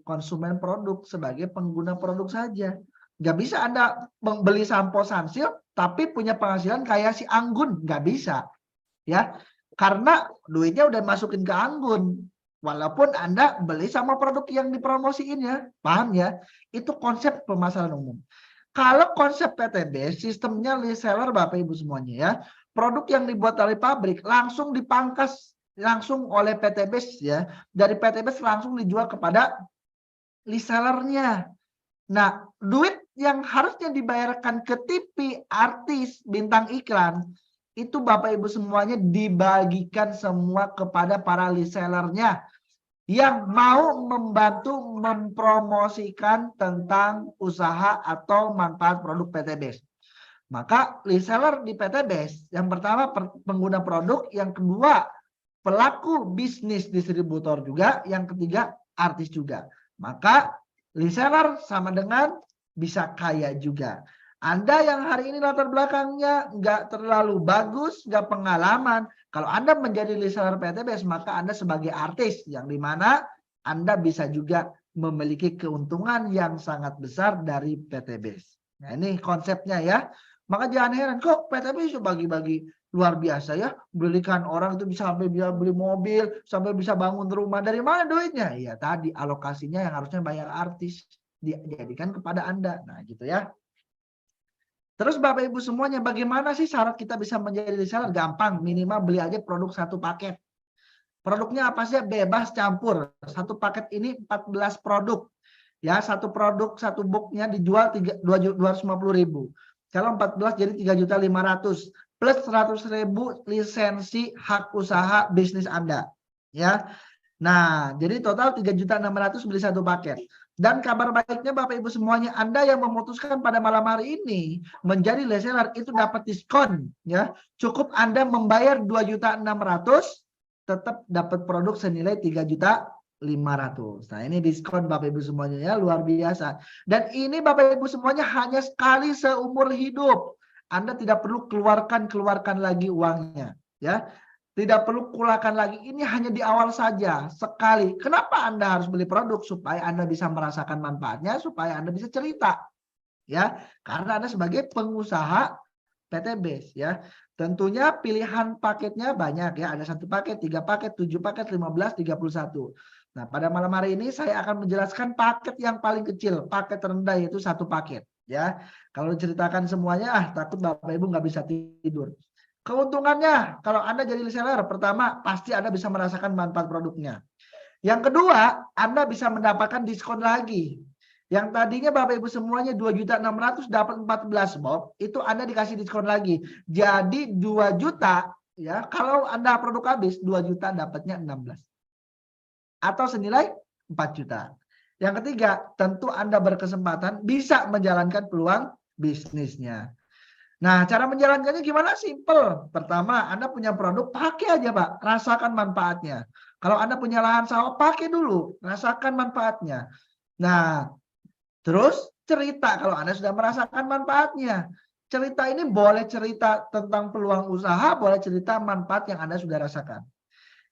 konsumen produk, sebagai pengguna produk saja. Nggak bisa Anda membeli sampo Sunsilk, tapi punya penghasilan kayak si Anggun, nggak bisa. Ya, karena duitnya udah masukin ke Anggun. Walaupun Anda beli sama produk yang dipromosiin ya, paham ya? Itu konsep pemasaran umum. Kalau konsep PTBS, sistemnya reseller Bapak Ibu semuanya ya. Produk yang dibuat dari pabrik langsung dipangkas langsung oleh PTBS ya. Dari PTBS langsung dijual kepada resellernya. Nah, duit yang harusnya dibayarkan ke TV, artis, bintang iklan, itu Bapak Ibu semuanya dibagikan semua kepada para resellernya yang mau membantu mempromosikan tentang usaha atau manfaat produk PTBS. Maka reseller di PTBS yang pertama pengguna produk, yang kedua pelaku bisnis distributor juga, yang ketiga artis juga. Maka reseller sama dengan bisa kaya juga. Anda yang hari ini latar belakangnya nggak terlalu bagus, nggak pengalaman. Kalau Anda menjadi reseller PTBS, maka Anda sebagai artis yang dimana Anda bisa juga memiliki keuntungan yang sangat besar dari PTBS. Nah ini konsepnya ya. Maka jangan heran kok PTBS bagi-bagi luar biasa ya. Belikan orang itu bisa sampai bisa beli mobil, sampai bisa bangun rumah. Dari mana duitnya? Ya tadi alokasinya yang harusnya bayar artis dijadikan kepada Anda. Nah gitu ya. Terus Bapak Ibu semuanya, bagaimana sih syarat kita bisa menjadi reseller? Gampang, minimal beli aja produk 1 paket. Produknya apa sih? Bebas campur. 1 paket ini 14 produk. Ya, 1 produk, 1 boxnya dijual 250.000. Kalau 14 jadi 3.500.000 plus 100.000 lisensi hak usaha bisnis Anda. Ya. Nah, jadi total 3.600.000 beli 1 paket. Dan kabar baiknya Bapak Ibu semuanya, Anda yang memutuskan pada malam hari ini menjadi reseller itu dapat diskon ya. Cukup Anda membayar 2.600.000 tetap dapat produk senilai 3.500.000. Nah, ini diskon Bapak Ibu semuanya ya, luar biasa. Dan ini Bapak Ibu semuanya hanya sekali seumur hidup. Anda tidak perlu keluarkan lagi uangnya ya. Tidak perlu keluarkan lagi, ini hanya di awal saja, sekali. Kenapa Anda harus beli produk? Supaya Anda bisa merasakan manfaatnya, supaya Anda bisa cerita. Ya, karena Anda sebagai pengusaha PT BES ya. Tentunya pilihan paketnya banyak ya, ada 1 paket, 3 paket, 7 paket, 15, 31. Nah, pada malam hari ini saya akan menjelaskan paket yang paling kecil, paket terendah yaitu 1 paket ya. Kalau diceritakan semuanya, takut Bapak Ibu nggak bisa tidur. Keuntungannya, kalau Anda jadi reseller, pertama pasti Anda bisa merasakan manfaat produknya. Yang kedua, Anda bisa mendapatkan diskon lagi. Yang tadinya Bapak Ibu semuanya 2.600.000 dapat 14 Bob, itu Anda dikasih diskon lagi. Jadi 2 juta ya, kalau Anda produk habis 2 juta dapatnya 16. Atau senilai 4 juta. Yang ketiga, tentu Anda berkesempatan bisa menjalankan peluang bisnisnya. Nah, cara menjalankannya gimana? Simple. Pertama, Anda punya produk, pakai aja, Pak. Rasakan manfaatnya. Kalau Anda punya lahan sawah, pakai dulu. Rasakan manfaatnya. Nah, terus cerita kalau Anda sudah merasakan manfaatnya. Cerita ini boleh cerita tentang peluang usaha, boleh cerita manfaat yang Anda sudah rasakan.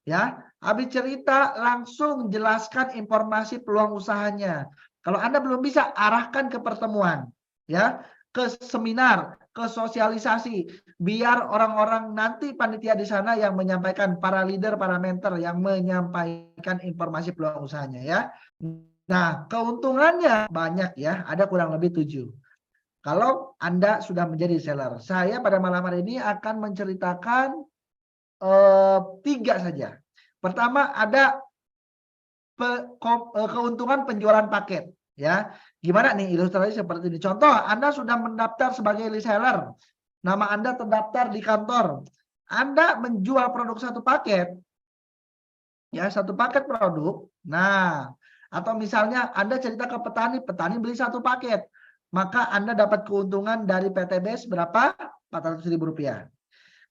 Ya, habis cerita langsung jelaskan informasi peluang usahanya. Kalau Anda belum bisa, arahkan ke pertemuan. Ya, ke seminar, ke sosialisasi, biar orang-orang nanti panitia di sana yang menyampaikan, para leader, para mentor yang menyampaikan informasi peluang usahanya ya. Nah, keuntungannya banyak ya, ada kurang lebih 7. Kalau Anda sudah menjadi seller, saya pada malam hari ini akan menceritakan 3 saja. Pertama ada keuntungan penjualan paket ya. Gimana nih ilustrasi seperti ini? Contoh, Anda sudah mendaftar sebagai reseller. Nama Anda terdaftar di kantor. Anda menjual produk 1 paket. Ya, 1 paket produk. Nah, atau misalnya Anda cerita ke petani, petani beli 1 paket. Maka Anda dapat keuntungan dari PT BES berapa? Rp400.000.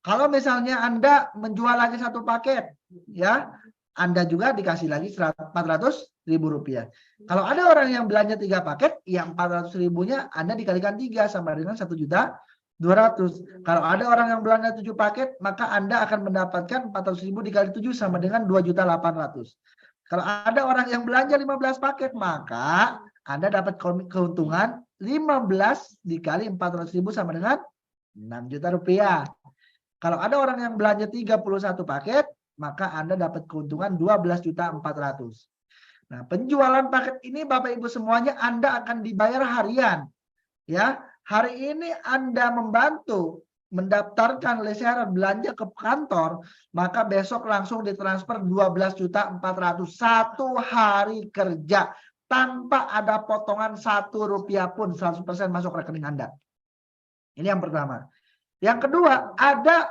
Kalau misalnya Anda menjual lagi 1 paket, ya, Anda juga dikasih lagi Rp400.000. Kalau ada orang yang belanja 3 paket, yang 400.000-nya Anda dikalikan 3 sama dengan 1.200.000. Kalau ada orang yang belanja 7 paket, maka Anda akan mendapatkan 400.000 dikali 7 sama dengan 2.800.000. Kalau ada orang yang belanja 15 paket, maka Anda dapat keuntungan 15 dikali 400.000 sama dengan 6 juta rupiah. Kalau ada orang yang belanja 31 paket, maka Anda dapat keuntungan 12.400.000. Nah, penjualan paket ini Bapak Ibu semuanya Anda akan dibayar harian. Ya, hari ini Anda membantu mendaftarkan reseller belanja ke kantor, maka besok langsung ditransfer 12.400.000 1 hari kerja tanpa ada potongan 1 rupiah pun, 100% masuk rekening Anda. Ini yang pertama. Yang kedua, ada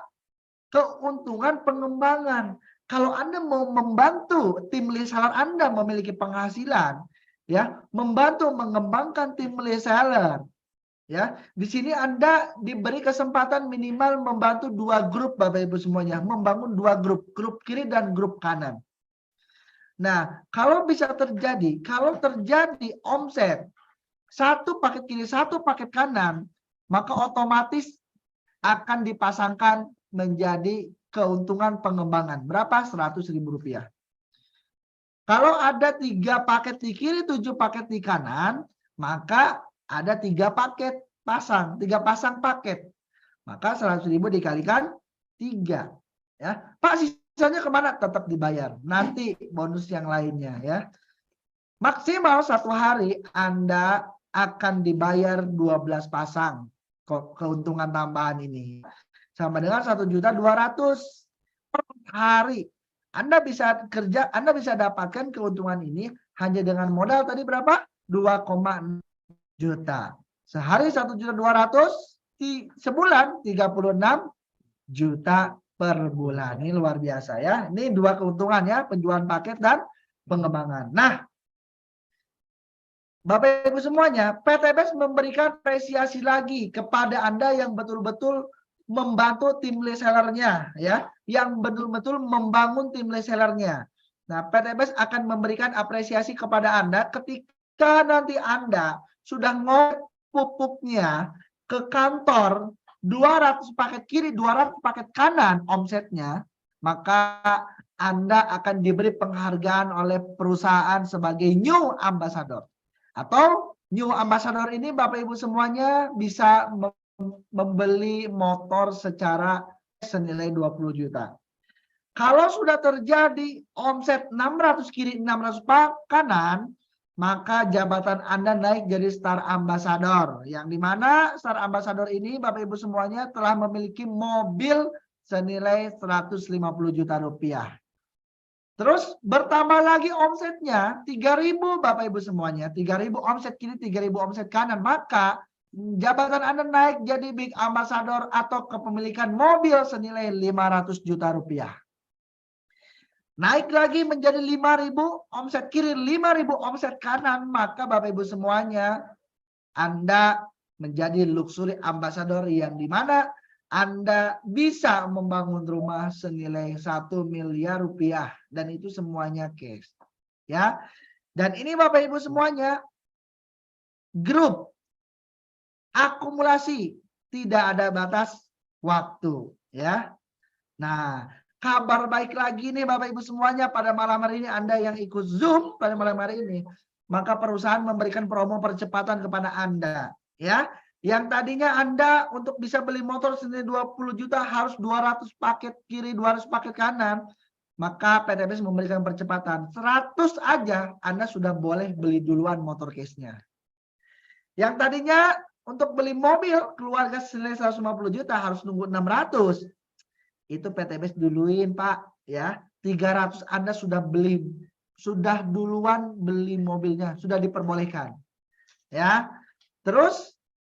keuntungan pengembangan. Kalau Anda mau membantu tim reseller Anda memiliki penghasilan, ya, membantu mengembangkan tim reseller, ya, di sini Anda diberi kesempatan minimal membantu 2 grup Bapak Ibu semuanya, membangun 2 grup, grup kiri dan grup kanan. Nah, kalau bisa terjadi, kalau terjadi omset 1 paket kiri, 1 paket kanan, maka otomatis akan dipasangkan menjadi keuntungan pengembangan. Berapa? Rp100.000. Kalau ada 3 paket di kiri, 7 paket di kanan, maka ada 3 paket pasang, 3 pasang paket. Maka 100.000 dikalikan 3. Ya, Pak, sisanya kemana? Tetap dibayar. Nanti bonus yang lainnya ya. Maksimal 1 hari Anda akan dibayar 12 pasang keuntungan tambahan ini. Sama dengan 1.200.000 per hari. Anda bisa kerja, Anda bisa dapatkan keuntungan ini hanya dengan modal tadi berapa? 2,6 juta. Sehari 1.200.000, sebulan 36 juta per bulan. Ini luar biasa ya. Ini 2 keuntungan ya, penjualan paket dan pengembangan. Nah, Bapak Ibu semuanya, PTBS memberikan apresiasi lagi kepada Anda yang betul-betul membantu tim resellernya, ya, yang betul-betul membangun tim resellernya. Nah, PTBS akan memberikan apresiasi kepada Anda ketika nanti Anda sudah ngorek pupuknya ke kantor 200 paket kiri, 200 paket kanan omsetnya, maka Anda akan diberi penghargaan oleh perusahaan sebagai new ambassador. Atau new ambassador ini Bapak Ibu semuanya bisa membeli motor secara senilai 20 juta. Kalau sudah terjadi omset 600 kiri 600 kanan, maka jabatan Anda naik jadi Star Ambassador. Yang dimana Star Ambassador ini Bapak Ibu semuanya telah memiliki mobil senilai 150 juta rupiah. Terus bertambah lagi omsetnya 3.000 Bapak Ibu semuanya, 3.000 omset kiri, 3.000 omset kanan, maka jabatan Anda naik jadi Big Ambassador atau kepemilikan mobil senilai 500 juta rupiah. Naik lagi menjadi 5.000 omset kiri, 5.000 omset kanan, maka Bapak Ibu semuanya Anda menjadi luxury ambassador yang dimana Anda bisa membangun rumah senilai 1 miliar rupiah dan itu semuanya cash, ya. Dan ini Bapak Ibu semuanya grup akumulasi, tidak ada batas waktu, ya. Nah, kabar baik lagi nih Bapak Ibu semuanya, pada malam hari ini Anda yang ikut Zoom pada malam hari ini, maka perusahaan memberikan promo percepatan kepada Anda, ya. Yang tadinya Anda untuk bisa beli motor senilai 20 juta harus 200 paket kiri, 200 paket kanan, maka PTBS memberikan percepatan 100 aja Anda sudah boleh beli duluan motor case-nya. Yang tadinya untuk beli mobil keluarga senilai 150 juta harus nunggu 600. Itu PTBS duluin Pak, ya. 300 Anda sudah duluan beli mobilnya, sudah diperbolehkan. Ya. Terus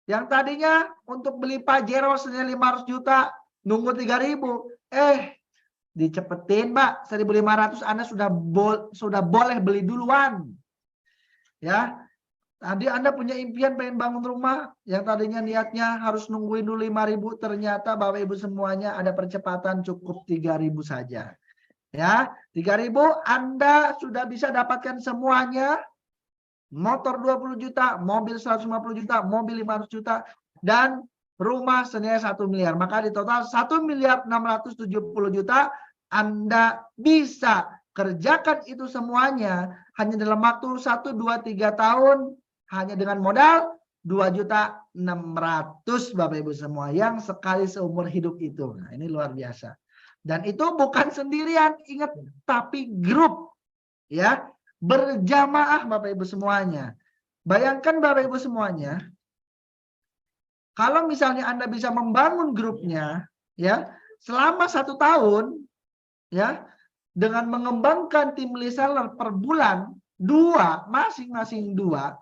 yang tadinya untuk beli Pajero senilai 500 juta nunggu 3.000, dicepetin Pak, 1.500 Anda sudah boleh beli duluan. Ya. Tadi Anda punya impian pengen bangun rumah, yang tadinya niatnya harus nungguin dulu 5.000, ternyata Bapak Ibu semuanya ada percepatan cukup 3.000 saja. Ya, 3.000 Anda sudah bisa dapatkan semuanya. Motor 20 juta, mobil 150 juta, mobil 500 juta, dan rumah senilai 1 miliar. Maka di total 1 miliar 670 juta Anda bisa kerjakan itu semuanya hanya dalam waktu 1, 2, 3 tahun hanya dengan modal 2.600.000 Bapak Ibu semua yang sekali seumur hidup itu. Nah, ini luar biasa. Dan itu bukan sendirian, ingat, tapi grup, ya. Berjamaah Bapak Ibu semuanya. Bayangkan Bapak Ibu semuanya, kalau misalnya Anda bisa membangun grupnya, ya, selama 1 tahun, ya, dengan mengembangkan tim reseller per bulan 2, masing-masing 2,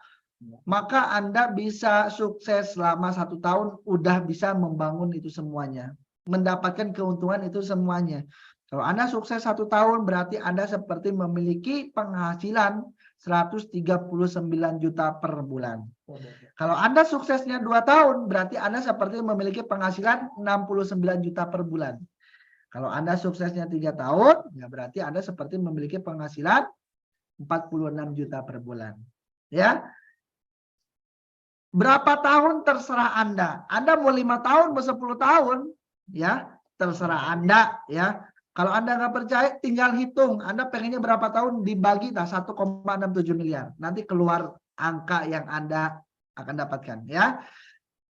maka Anda bisa sukses selama 1 tahun, udah bisa membangun itu semuanya, mendapatkan keuntungan itu semuanya. Kalau Anda sukses 1 tahun, berarti Anda seperti memiliki penghasilan 139 juta per bulan. Kalau Anda suksesnya 2 tahun, berarti Anda seperti memiliki penghasilan 69 juta per bulan. Kalau Anda suksesnya 3 tahun, ya berarti Anda seperti memiliki penghasilan 46 juta per bulan. Ya. Berapa tahun terserah Anda. Anda mau 5 tahun, mau 10 tahun, ya terserah Anda, ya. Kalau Anda nggak percaya, tinggal hitung. Anda pengennya berapa tahun dibagi 1,67 miliar. Nanti keluar angka yang Anda akan dapatkan, ya.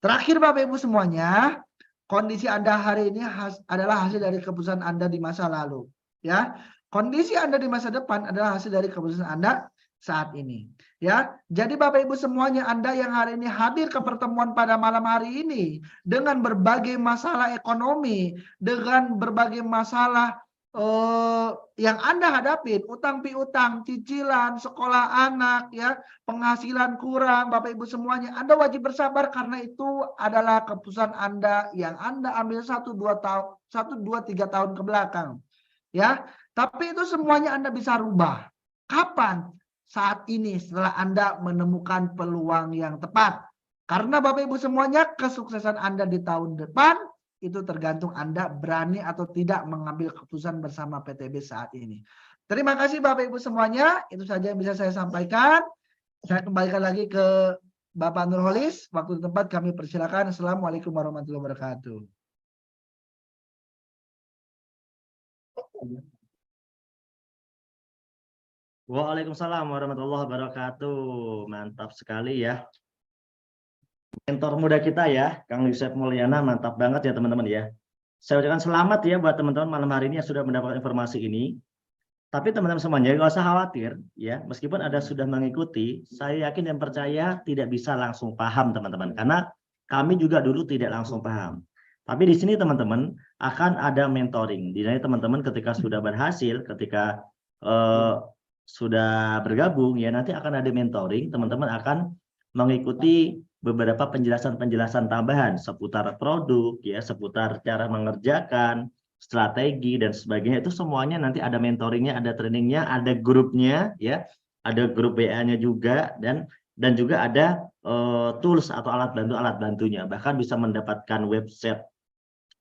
Terakhir Bapak Ibu semuanya, kondisi Anda hari ini adalah hasil dari keputusan Anda di masa lalu, ya. Kondisi Anda di masa depan adalah hasil dari keputusan Anda saat ini, ya. Jadi Bapak Ibu semuanya, Anda yang hari ini hadir ke pertemuan pada malam hari ini dengan berbagai masalah ekonomi, dengan berbagai masalah yang Anda hadapin, utang piutang, cicilan, sekolah anak, ya, penghasilan kurang, Bapak Ibu semuanya, Anda wajib bersabar karena itu adalah keputusan Anda yang Anda ambil 1, 2, 3 tahun ke belakang, ya. Tapi itu semuanya Anda bisa rubah. Kapan? saat ini setelah Anda menemukan peluang yang tepat. Karena Bapak Ibu semuanya, kesuksesan Anda di tahun depan itu tergantung Anda berani atau tidak mengambil keputusan bersama PTB saat ini. Terima kasih Bapak Ibu semuanya, itu saja yang bisa saya sampaikan. Saya kembalikan lagi ke Bapak Nurholis, waktu dan tempat kami persilakan. Assalamualaikum warahmatullahi wabarakatuh. Waalaikumsalam warahmatullahi wabarakatuh. Mantap sekali ya. Mentor muda kita ya, Kang Yusef Mulyana, mantap banget ya teman-teman ya. Saya ucapkan selamat ya buat teman-teman malam hari ini yang sudah mendapatkan informasi ini. Tapi teman-teman semuanya nggak usah khawatir ya, meskipun Anda sudah mengikuti, saya yakin dan percaya tidak bisa langsung paham teman-teman, karena kami juga dulu tidak langsung paham. Tapi di sini teman-teman akan ada mentoring. Di sini teman-teman ketika sudah berhasil, ketika sudah bergabung ya, nanti akan ada mentoring. Teman-teman akan mengikuti beberapa penjelasan-penjelasan tambahan seputar produk ya, seputar cara mengerjakan, strategi dan sebagainya. Itu semuanya nanti ada mentoringnya, ada trainingnya, ada grupnya ya, ada grup WA-nya juga, dan juga ada tools atau alat bantunya, bahkan bisa mendapatkan website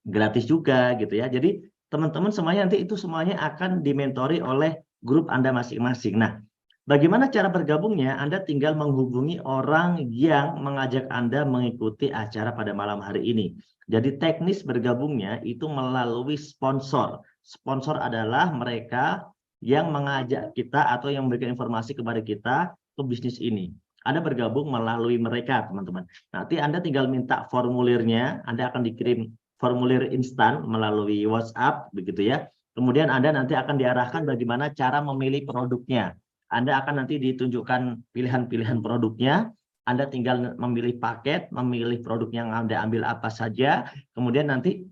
gratis juga gitu ya. Jadi teman-teman semuanya nanti itu semuanya akan dimentori oleh grup Anda masing-masing. Nah, bagaimana cara bergabungnya? Anda tinggal menghubungi orang yang mengajak Anda mengikuti acara pada malam hari ini. Jadi teknis bergabungnya itu melalui sponsor. Sponsor adalah mereka yang mengajak kita atau yang memberikan informasi kepada kita ke bisnis ini. Anda bergabung melalui mereka, teman-teman. Nanti Anda tinggal minta formulirnya, Anda akan dikirim formulir instan melalui WhatsApp, begitu ya. Kemudian Anda nanti akan diarahkan bagaimana cara memilih produknya. Anda akan nanti ditunjukkan pilihan-pilihan produknya. Anda tinggal memilih paket, memilih produk yang Anda ambil apa saja. Kemudian nanti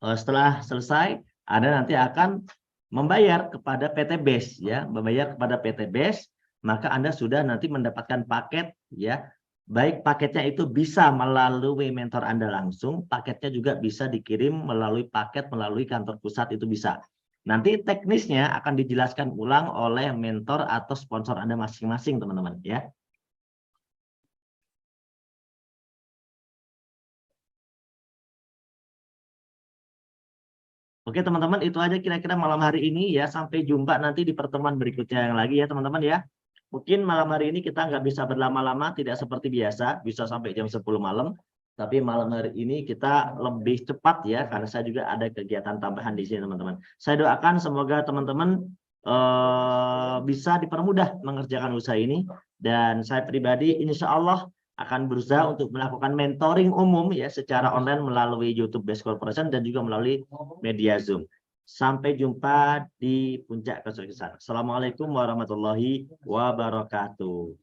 setelah selesai, Anda nanti akan membayar kepada PT BES ya, membayar kepada PT BES, maka Anda sudah nanti mendapatkan paket ya. Baik paketnya itu bisa melalui mentor Anda langsung, paketnya juga bisa dikirim melalui paket melalui kantor pusat, itu bisa. Nanti teknisnya akan dijelaskan ulang oleh mentor atau sponsor Anda masing-masing, teman-teman ya. Oke teman-teman, itu aja kira-kira malam hari ini ya. Sampai jumpa nanti di pertemuan berikutnya yang lagi ya teman-teman ya. Mungkin malam hari ini kita nggak bisa berlama-lama, tidak seperti biasa, bisa sampai jam 10 malam. Tapi malam hari ini kita lebih cepat ya, karena saya juga ada kegiatan tambahan di sini teman-teman. Saya doakan semoga teman-teman bisa dipermudah mengerjakan usaha ini. Dan saya pribadi insya Allah akan berusaha untuk melakukan mentoring umum ya secara online melalui YouTube Best Corporation dan juga melalui media Zoom. Sampai jumpa di puncak kesuksesan. Assalamualaikum warahmatullahi wabarakatuh.